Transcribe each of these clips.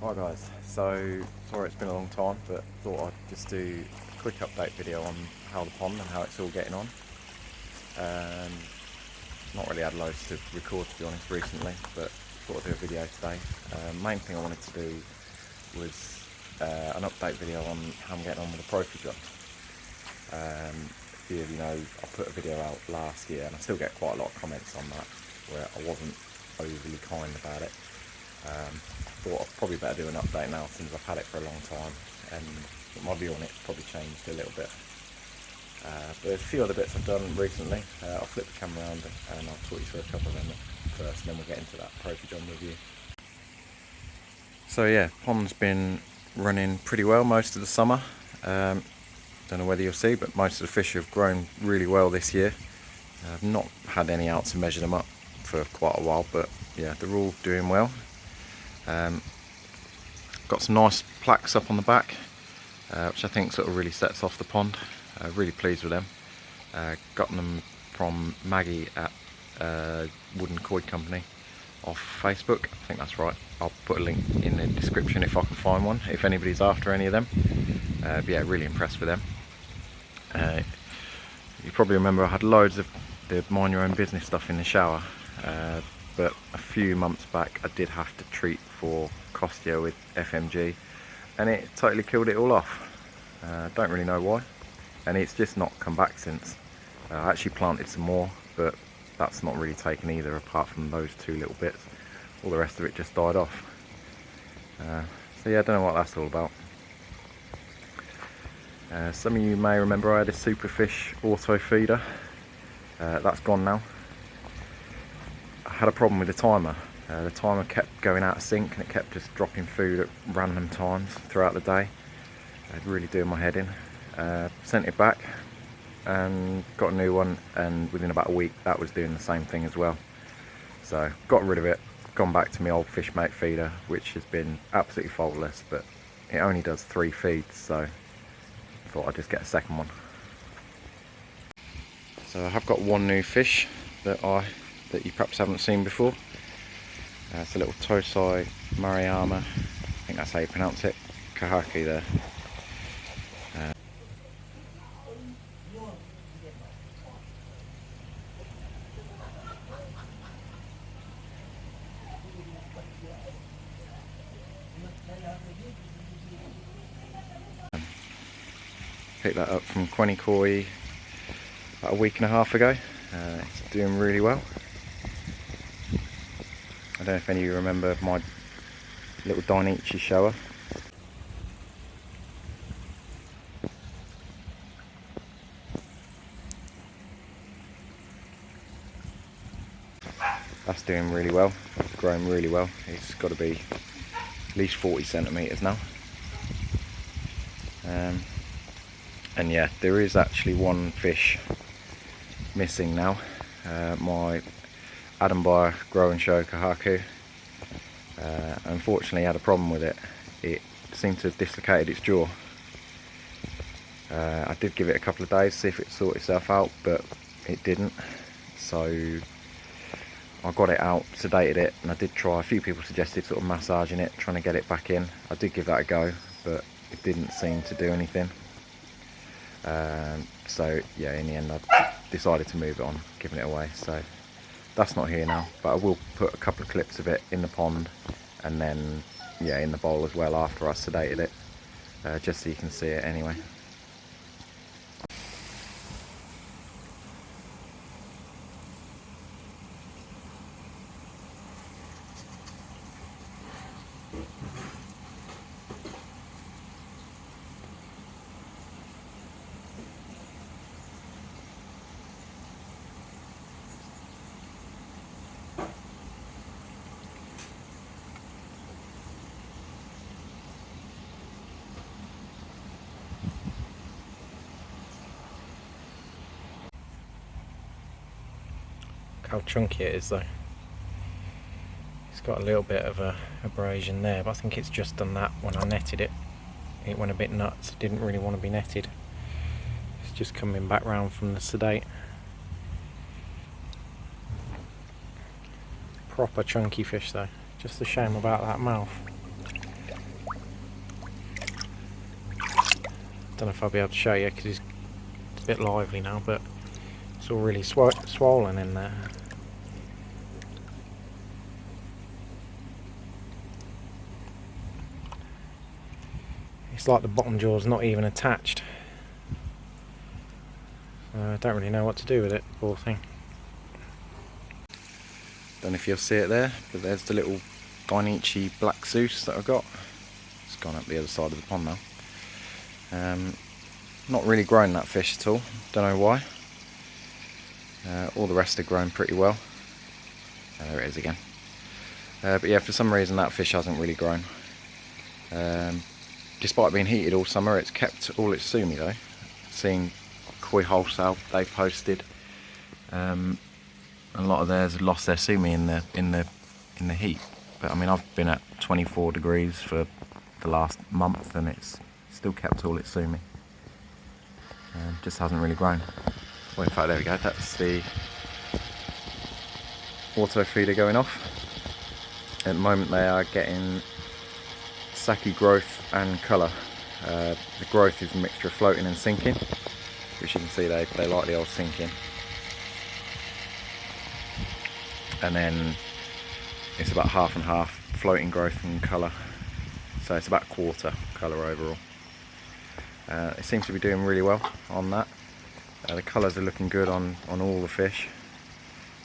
Hi guys, so sorry it's been a long time, but thought I'd just do a quick update video on how the pond and how it's all getting on. Not really had loads to record, to be honest, recently, but thought I'd do a video today. Main thing I wanted to do was an update video on how I'm getting on with the Profi Drum. A few of you know I put a video out last year and I still get quite a lot of comments on that where I wasn't overly kind about it. I thought I'd probably better do an update now since I've had it for a long time, and my view on it's probably changed a little bit. But there's a few other bits I've done recently. I'll flip the camera around and I'll talk you through a couple of them first, and then we'll get into that Profi Drum review. So yeah, pond's been running pretty well most of the summer. Don't know whether you'll see, but most of the fish have grown really well this year. I've not had any out to measure them up for quite a while, but yeah, they're all doing well. Got some nice plaques up on the back, which I think sort of really sets off the pond. Really pleased with them. Got them from Maggie at Wooden Koi Company off Facebook. I think that's right. I'll put a link in the description if I can find one, if anybody's after any of them. But yeah, really impressed with them. You probably remember I had loads of the mind your own business stuff in the shower, but a few months back I did have to treat for Costia with FMG, and it totally killed it all off. Don't really know why, and it's just not come back since. I actually planted some more, but that's not really taken either, apart from those two little bits. All the rest of it just died off. So yeah, I don't know what that's all about. Some of you may remember I had a Superfish auto feeder. That's gone now. I had a problem with the timer. The timer kept going out of sync and it kept just dropping food at random times throughout the day. It really doing my head in. Sent it back and got a new one, and within about a week that was doing the same thing as well. So got rid of it, gone back to my old Fishmate feeder, which has been absolutely faultless, but it only does 3 feeds, so I thought I'd just get a second one. So I have got one new fish that you perhaps haven't seen before. It's a little Tosai Mariama, I think that's how you pronounce it, kahaki there. Picked that up from Quenny Koi about a week and a half ago. It's doing really well. I don't know if any of you remember my little Dainichi shower. That's doing really well, it's growing really well. It's got to be at least 40 centimetres now. And yeah, there is actually one fish missing now. My Adam Bayer Grow and Show Kahaku, unfortunately had a problem with it. It seemed to have dislocated its jaw. I did give it a couple of days to see if it sort itself out, but it didn't. So I got it out, sedated it, and I did try. A few people suggested sort of massaging it, trying to get it back in. I did give that a go, but it didn't seem to do anything. So yeah, in the end I decided to move it on, giving it away. So that's not here now, but I will put a couple of clips of it in the pond, and then yeah, in the bowl as well after I sedated it, just so you can see it anyway. How chunky it is though. It's got a little bit of a abrasion there, but I think it's just done that when I netted it. It went a bit nuts, it didn't really want to be netted. It's just coming back round from the sedate. Proper chunky fish though, just a shame about that mouth. Don't know if I'll be able to show you because it's a bit lively now, but it's all really swollen in there. It's like the bottom jaw's not even attached. I don't really know what to do with it, poor thing. Don't know if you'll see it there, but there's the little 9-inchy black Zeus that I've got. It's gone up the other side of the pond now. Not really grown that fish at all, don't know why. All the rest are grown pretty well. There it is again. But yeah, for some reason that fish hasn't really grown. Despite being heated all summer, it's kept all its sumi though. Seeing Koi Wholesale, they've posted a lot of theirs lost their sumi in the heat. But I mean, I've been at 24 degrees for the last month and it's still kept all its sumi. Just hasn't really grown. Well, in fact, there we go. That's the auto feeder going off. At the moment, they are getting saki growth and colour. The growth is a mixture of floating and sinking, which you can see they like the old sinking. And then it's about half and half floating growth and colour, so it's about a quarter colour overall. It seems to be doing really well on that. The colours are looking good on all the fish,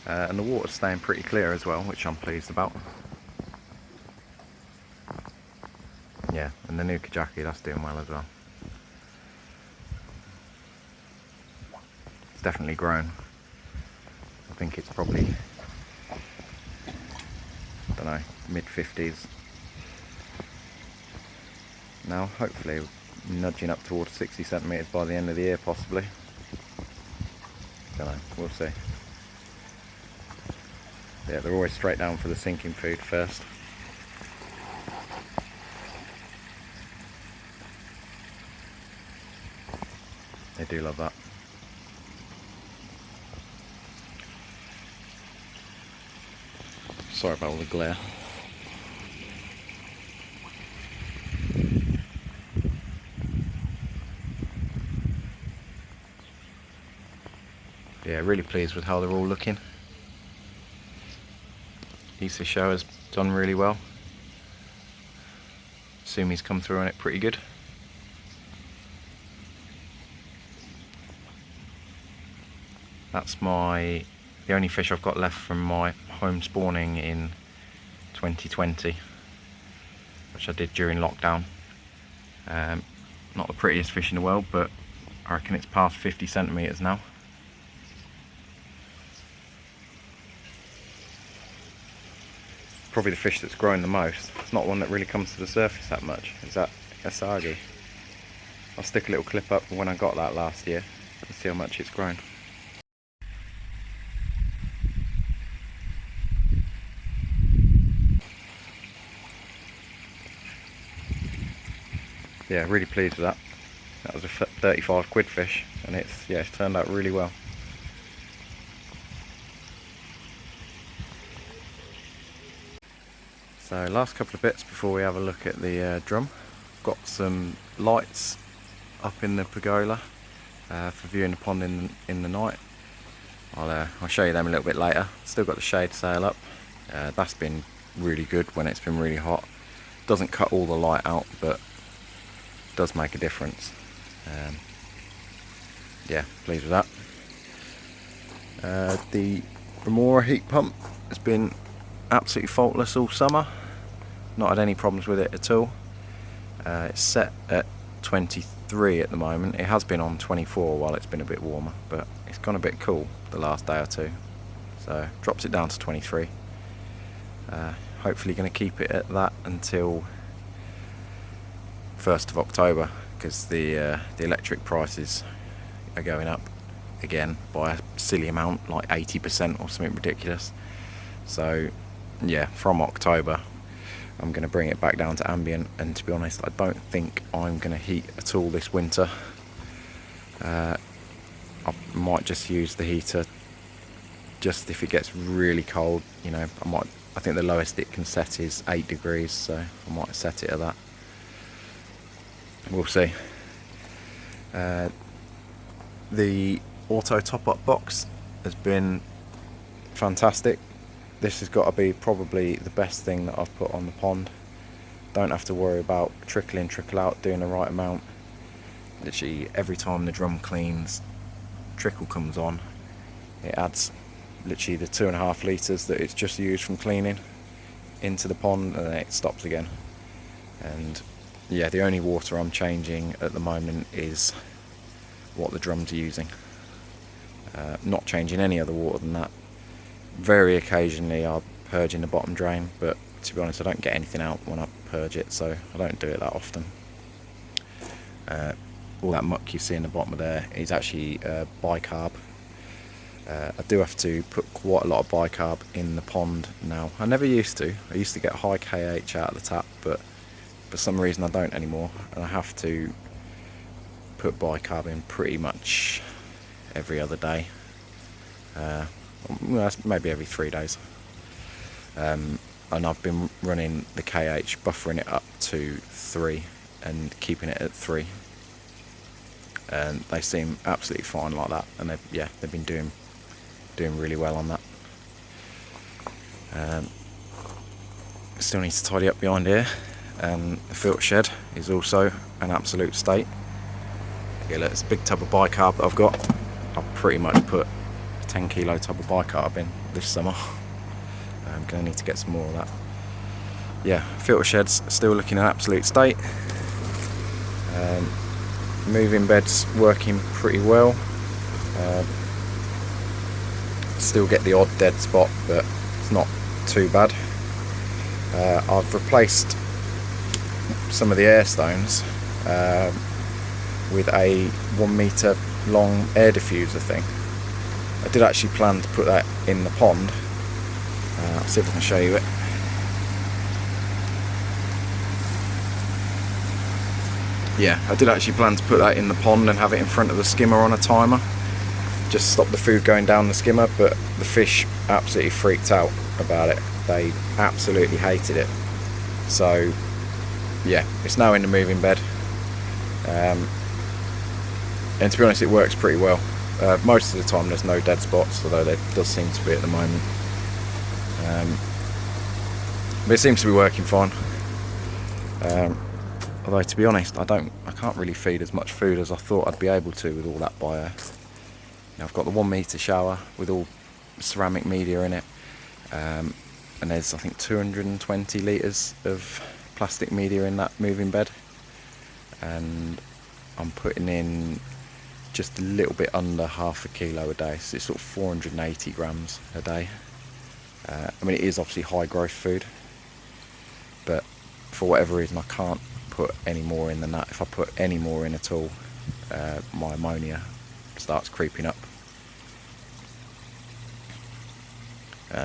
and the water's staying pretty clear as well, which I'm pleased about. Yeah, and the new Kajaki, that's doing well as well. It's definitely grown. I think it's probably, I don't know, mid-50s. Now, hopefully nudging up towards 60 centimetres by the end of the year, possibly. Don't know, we'll see. Yeah, they're always straight down for the sinking food first. They do love that. Sorry about all the glare. Yeah, really pleased with how they're all looking. Issa show has done really well. Sumi's come through on it pretty good. That's the only fish I've got left from my home spawning in 2020, which I did during lockdown. Not the prettiest fish in the world, but I reckon it's past 50 centimetres now. Probably the fish that's grown the most. It's not one that really comes to the surface that much. Is that Asagi? I'll stick a little clip up when I got that last year and see how much it's grown. Yeah, really pleased with that. That was a 35 quid fish, and it's turned out really well. So last couple of bits before we have a look at the drum. Got some lights up in the pergola for viewing the pond in the night. I'll show you them a little bit later. Still got the shade sail up. That's been really good when it's been really hot. Doesn't cut all the light out, but does make a difference. Yeah, pleased with that. The Remora heat pump has been absolutely faultless all summer. Not had any problems with it at all. It's set at 23 at the moment. It has been on 24 while it's been a bit warmer, but it's gone a bit cool the last day or two, so drops it down to 23. Hopefully going to keep it at that until 1st of October, because the electric prices are going up again by a silly amount, like 80% or something ridiculous. So yeah, from October I'm going to bring it back down to ambient, and to be honest, I don't think I'm going to heat at all this winter. I might just use the heater just if it gets really cold, you know. I think the lowest it can set is 8 degrees, so I might set it at that. We'll see. The auto top-up box has been fantastic. This has got to be probably the best thing that I've put on the pond. Don't have to worry about trickle in, trickle out, doing the right amount. Literally every time the drum cleans, trickle comes on. It adds literally the 2.5 litres that it's just used from cleaning into the pond, and then it stops again. And yeah, the only water I'm changing at the moment is what the drums are using. Not changing any other water than that. Very occasionally I'll purge in the bottom drain, but to be honest I don't get anything out when I purge it, so I don't do it that often. All that muck you see in the bottom of there is actually bicarb. I do have to put quite a lot of bicarb in the pond now. I never used to. I used to get high KH out of the tap, but for some reason I don't anymore, and I have to put bicarb in pretty much every other day. Well, maybe every 3 days. And I've been running the KH, buffering it up to 3 and keeping it at 3. And they seem absolutely fine like that, and they've been doing really well on that. Still need to tidy up behind here. The filter shed is also an absolute state. Yeah, look, it's a big tub of bicarb that I've got. I've pretty much put a 10 kilo tub of bicarb in this summer. I'm going to need to get some more of that. Yeah, filter shed's still looking in an absolute state. Moving bed's working pretty well. Still get the odd dead spot, but it's not too bad. I've replaced some of the air stones with a 1 metre long air diffuser thing. I did actually plan to put that in the pond. I'll see if I can show you it. Yeah, I did actually plan to put that in the pond and have it in front of the skimmer on a timer. Just stop the food going down the skimmer, but the fish absolutely freaked out about it. They absolutely hated it. So yeah, it's now in the moving bed. And to be honest, it works pretty well. Most of the time there's no dead spots, although there does seem to be at the moment. But it seems to be working fine. Although to be honest, I can't really feed as much food as I thought I'd be able to with all that bio. Now, I've got the 1 metre shower with all ceramic media in it, and there's I think 220 litres of plastic media in that moving bed, and I'm putting in just a little bit under 1/2 kilo a day, so it's sort of 480 grams a day. I mean, it is obviously high growth food, but for whatever reason I can't put any more in than that. If I put any more in at all, my ammonia starts creeping up.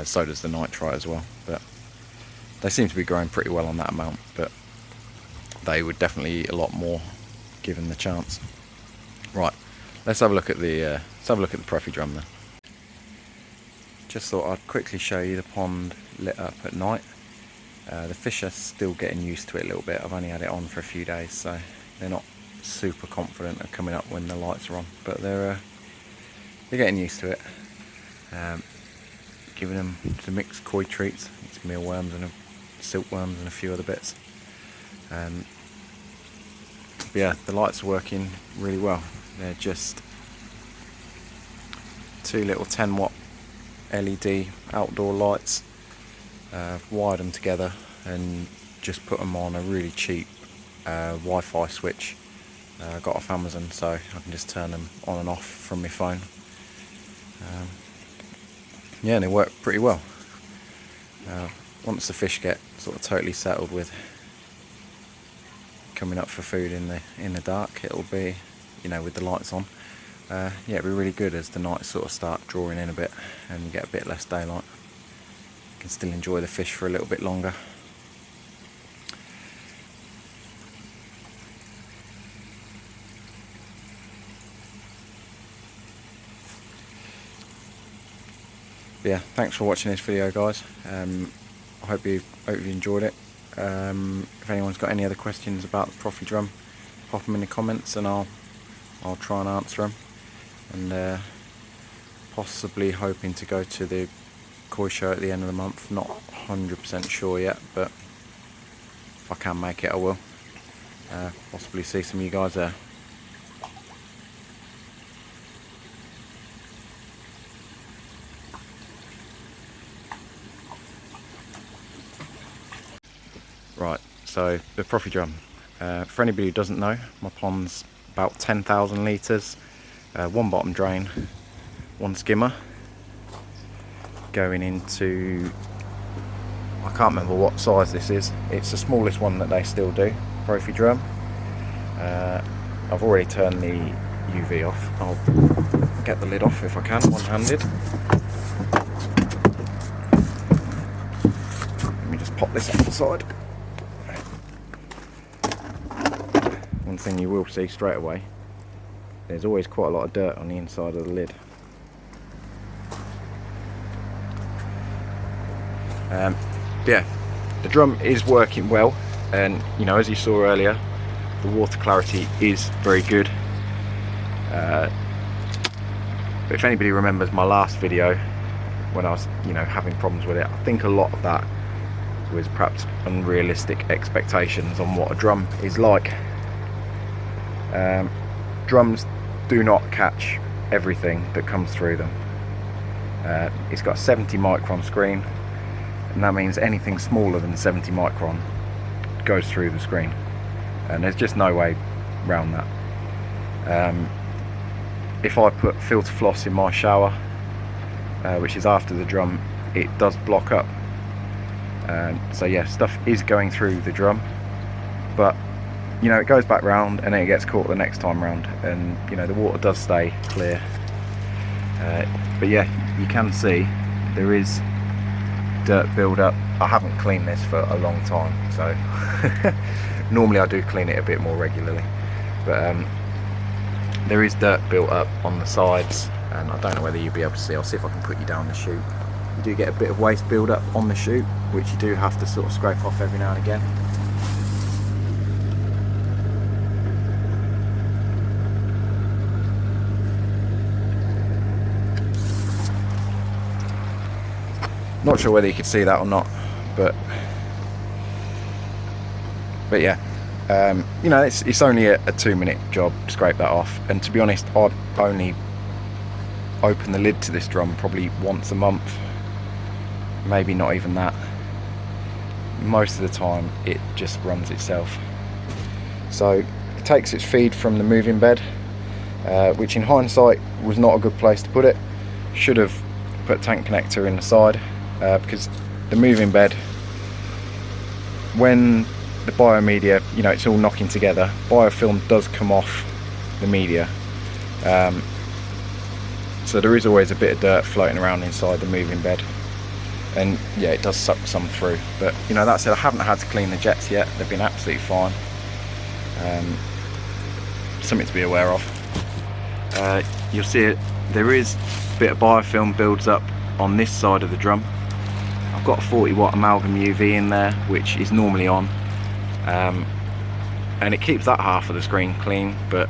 So does the nitrite as well, but they seem to be growing pretty well on that amount, but they would definitely eat a lot more given the chance. Right, let's have a look at the Profi Drum then. Just thought I'd quickly show you the pond lit up at night. The fish are still getting used to it a little bit. I've only had it on for a few days, so they're not super confident of coming up when the lights are on, but they're getting used to it. Giving them some mixed koi treats, it's mealworms and silkworms and a few other bits. But yeah, the lights are working really well. They're just 2 little 10 watt LED outdoor lights. Wired them together and just put them on a really cheap Wi-Fi switch I got off Amazon, so I can just turn them on and off from my phone. Yeah, and they work pretty well. Once the fish get sort of totally settled with coming up for food in the dark, it'll be, you know, with the lights on, yeah, it'll be really good as the nights sort of start drawing in a bit and you get a bit less daylight. You can still enjoy the fish for a little bit longer. Yeah, thanks for watching this video, guys. I hope you enjoyed it. If anyone's got any other questions about the Profi Drum, pop them in the comments and I'll I'll try and answer them, and possibly hoping to go to the koi show at the end of the month. Not 100% sure yet, but if I can make it, I will. Possibly see some of you guys there. Right, so the Profi Drum. For anybody who doesn't know, my pond's about 10,000 litres, one bottom drain, one skimmer, going into, I can't remember what size this is. It's the smallest one that they still do, Profi Drum. I've already turned the UV off. I'll get the lid off if I can, one-handed. Let me just pop this up the side. One thing you will see straight away, there's always quite a lot of dirt on the inside of the lid. Yeah, the drum is working well, and you know, as you saw earlier, the water clarity is very good. But if anybody remembers my last video when I was, you know, having problems with it, I think a lot of that was perhaps unrealistic expectations on what a drum is like. Drums do not catch everything that comes through them. It's got a 70 micron screen, and that means anything smaller than 70 micron goes through the screen, and there's just no way around that. If I put filter floss in my shower, which is after the drum, it does block up. So yeah, stuff is going through the drum, but you know, it goes back round and then it gets caught the next time round, and you know, the water does stay clear. But yeah, you can see there is dirt build up. I haven't cleaned this for a long time, so normally I do clean it a bit more regularly, but there is dirt built up on the sides, and I don't know whether you'll be able to see. I'll see if I can put you down the chute. You do get a bit of waste build up on the chute, which you do have to sort of scrape off every now and again. Not sure whether you could see that or not, but yeah, you know, it's only a 2-minute job to scrape that off. And to be honest, I only open the lid to this drum probably once a month, maybe not even that. Most of the time it just runs itself. So it takes its feed from the moving bed, which in hindsight was not a good place to put it. Should have put a tank connector in the side. Because the moving bed, when the biomedia, you know, it's all knocking together, biofilm does come off the media, so there is always a bit of dirt floating around inside the moving bed, and yeah, it does suck some through. But you know, that said, I haven't had to clean the jets yet. They've been absolutely fine. Something to be aware of. You'll see it, there is a bit of biofilm builds up on this side of the drum. I've got a 40 watt amalgam UV in there, which is normally on, and it keeps that half of the screen clean, but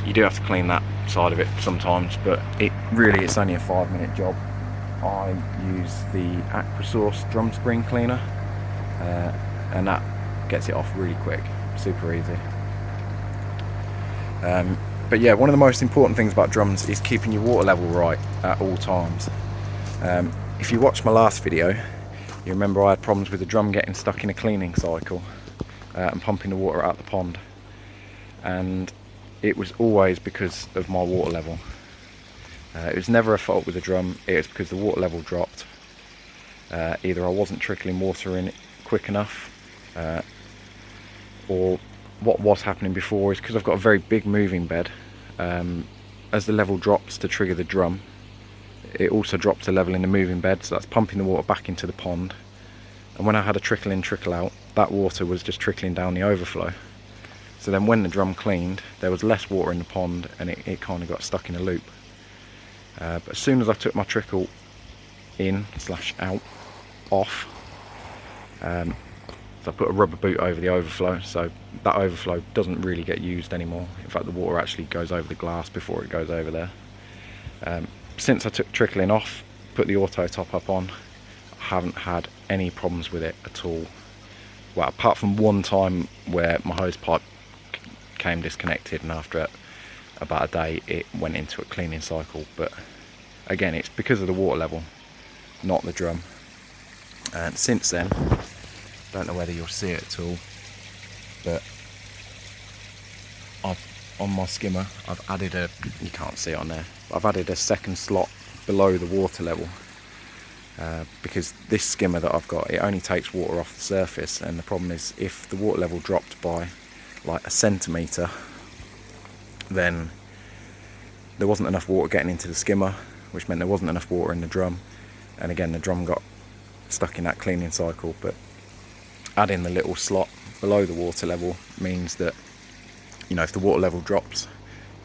you do have to clean that side of it sometimes. But it's only a 5-minute job. I use the Aquasource drum screen cleaner, and that gets it off really quick, super easy. But yeah, one of the most important things about drums is keeping your water level right at all times. If you watched my last video, you remember I had problems with the drum getting stuck in a cleaning cycle and pumping the water out the pond, and it was always because of my water level. It was never a fault with the drum, it was because the water level dropped. Either I wasn't trickling water in it quick enough, or what was happening before is because I've got a very big moving bed. As the level drops to trigger the drum, it also drops the level in the moving bed, so that's pumping the water back into the pond. And when I had a trickle in, trickle out, that water was just trickling down the overflow. So then when the drum cleaned, there was less water in the pond, and it kind of got stuck in a loop. But as soon as I took my trickle in / out off, So I put a rubber boot over the overflow, so that overflow doesn't really get used anymore. In fact, the water actually goes over the glass before it goes over there. Since I took trickling off, put the auto top up on, I haven't had any problems with it at all. Well, apart from one time where my hose pipe came disconnected, and after about a day it went into a cleaning cycle. But again, it's because of the water level, not the drum. And since then, don't know whether you'll see it at all, but on my skimmer I've added you can't see it on there, but I've added a second slot below the water level, because this skimmer that I've got, it only takes water off the surface, and the problem is if the water level dropped by like a centimetre, then there wasn't enough water getting into the skimmer, which meant there wasn't enough water in the drum, and again the drum got stuck in that cleaning cycle. But adding the little slot below the water level means that, you know, if the water level drops,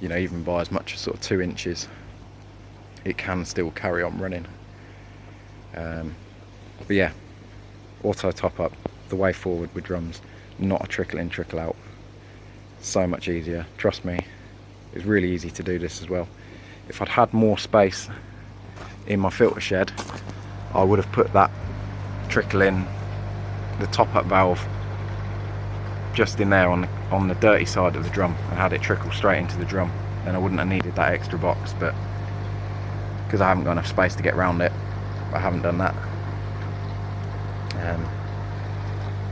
you know, even by as much as sort of 2 inches, it can still carry on running. But yeah, auto top up, the way forward with drums, not a trickle in, trickle out. So much easier, trust me. It's really easy to do this as well. If I'd had more space in my filter shed, I would have put that trickle in, the top up valve, just in there on the dirty side of the drum, and had it trickle straight into the drum. Then I wouldn't have needed that extra box, but because I haven't got enough space to get around it, I haven't done that.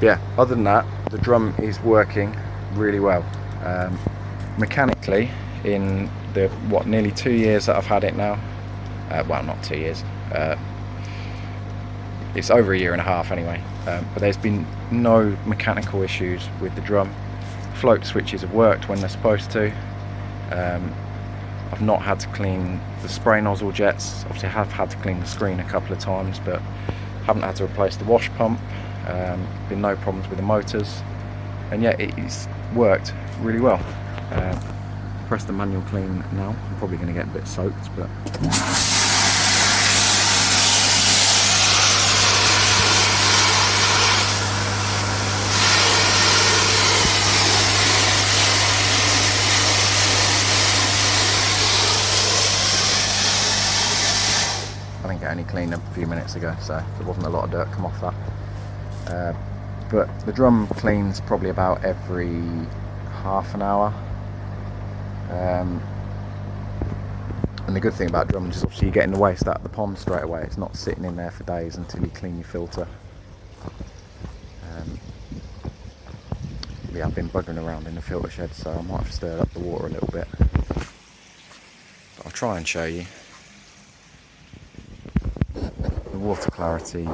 Yeah, other than that, the drum is working really well. Mechanically, in the nearly 2 years that I've had it now, well, not 2 years, it's over 1.5 years anyway, but there's been no mechanical issues with the drum. Float switches have worked when they're supposed to. I've not had to clean the spray nozzle jets. Obviously I have had to clean the screen a couple of times, but haven't had to replace the wash pump. Been no problems with the motors, and yeah, it's worked really well. Press the manual clean now. I'm probably going to get a bit soaked, but I think it only cleaned a few minutes ago, so there wasn't a lot of dirt come off that. But the drum cleans probably about every half an hour. And the good thing about drums is obviously you're getting the waste out of the pond straight away. It's not sitting in there for days until you clean your filter. Yeah, I've been buggering around in the filter shed, so I might have stirred up the water a little bit. But I'll try and show you. The water clarity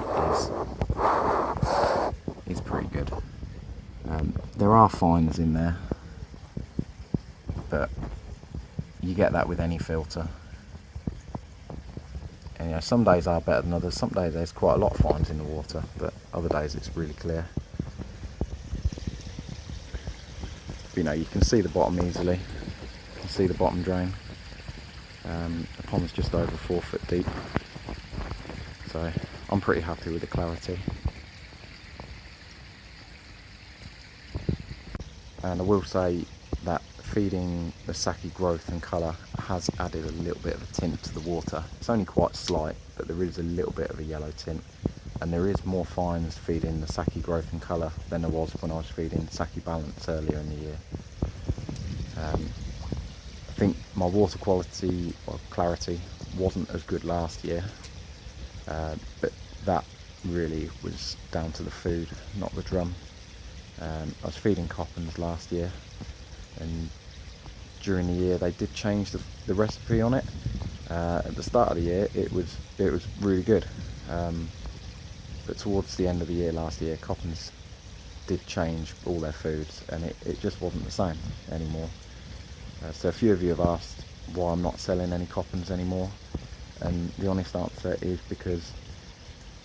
is pretty good. There are fines in there, but you get that with any filter. And you know, some days are better than others. Some days there's quite a lot of fines in the water, but other days it's really clear. You know, you can see the bottom easily. You can see the bottom drain. The pond's just over 4 foot deep, so I'm pretty happy with the clarity. And I will say that feeding the sake growth and colour has added a little bit of a tint to the water. It's only quite slight, but there is a little bit of a yellow tint, and there is more fines feeding the sake growth and colour than there was when I was feeding sake balance earlier in the year. I think my water quality or clarity wasn't as good last year, but that really was down to the food, not the drum. I was feeding coppins last year, and during the year they did change the recipe on it. At the start of the year it was really good, but towards the end of the year last year, coppins did change all their foods, and it just wasn't the same anymore. So a few of you have asked why I'm not selling any coppins anymore, and the honest answer is because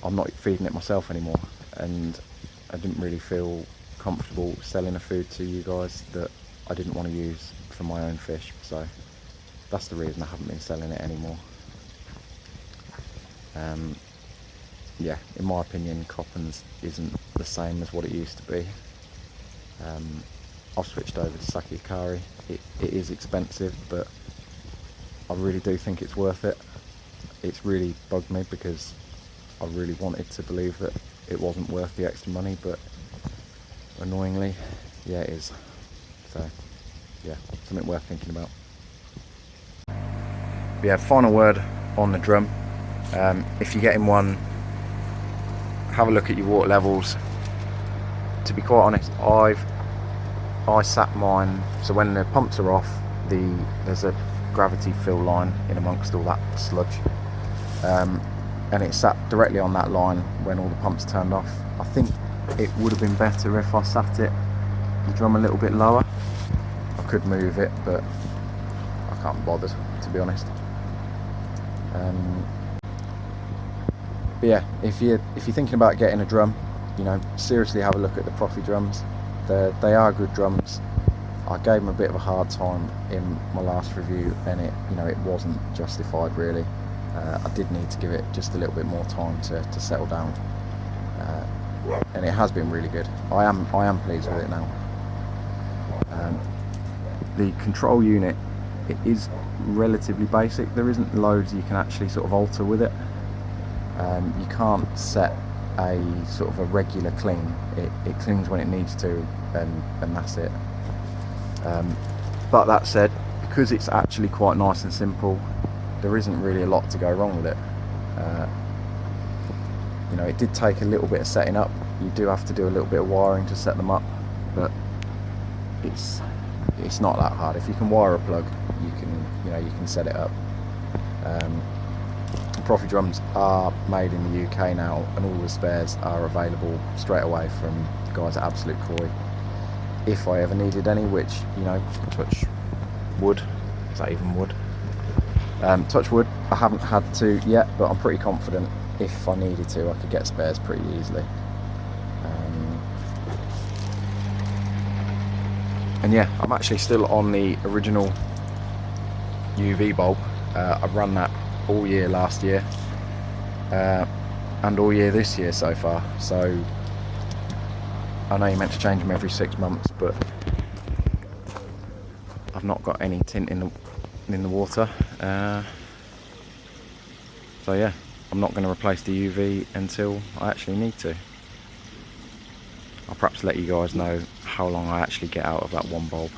I'm not feeding it myself anymore, and I didn't really feel comfortable selling a food to you guys that I didn't want to use for my own fish, so that's the reason I haven't been selling it anymore. yeah, in my opinion, Coppens isn't the same as what it used to be. I've switched over to Sakikari. It is expensive, but I really do think it's worth it. It's really bugged me because I really wanted to believe that it wasn't worth the extra money, but annoyingly, yeah, it is. So, yeah, something worth thinking about. But yeah, final word on the drum. If you're getting one, have a look at your water levels. To be quite honest, I sat mine, so when the pumps are off, there's a gravity fill line in amongst all that sludge, and it sat directly on that line when all the pumps turned off. I think it would have been better if I sat the drum a little bit lower. I could move it, but I can't be bothered, to be honest. But yeah, if you're thinking about getting a drum, you know, seriously have a look at the Profi drums. They are good drums. I gave them a bit of a hard time in my last review, and it wasn't justified really. I did need to give it just a little bit more time to settle down, and it has been really good. I am pleased with it now. The control unit, it is relatively basic. There isn't loads you can actually sort of alter with it. You can't set a sort of a regular cling. It clings when it needs to, and that's it. But that said, because it's actually quite nice and simple, there isn't really a lot to go wrong with it. You know, it did take a little bit of setting up. You do have to do a little bit of wiring to set them up, but it's not that hard. If you can wire a plug, you can set it up. Profi drums are made in the UK now, and all the spares are available straight away from the guys at Absolute Koi. If I ever needed any, which, you know, touch wood, is that even wood? Touch wood, I haven't had to yet, but I'm pretty confident if I needed to, I could get spares pretty easily. And yeah, I'm actually still on the original UV bulb. I've run that all year last year, and all year this year so far. So I know you're meant to change them every 6 months, but I've not got any tint in the water. So yeah, I'm not going to replace the UV until I actually need to. I'll perhaps let you guys know how long I actually get out of that one bulb.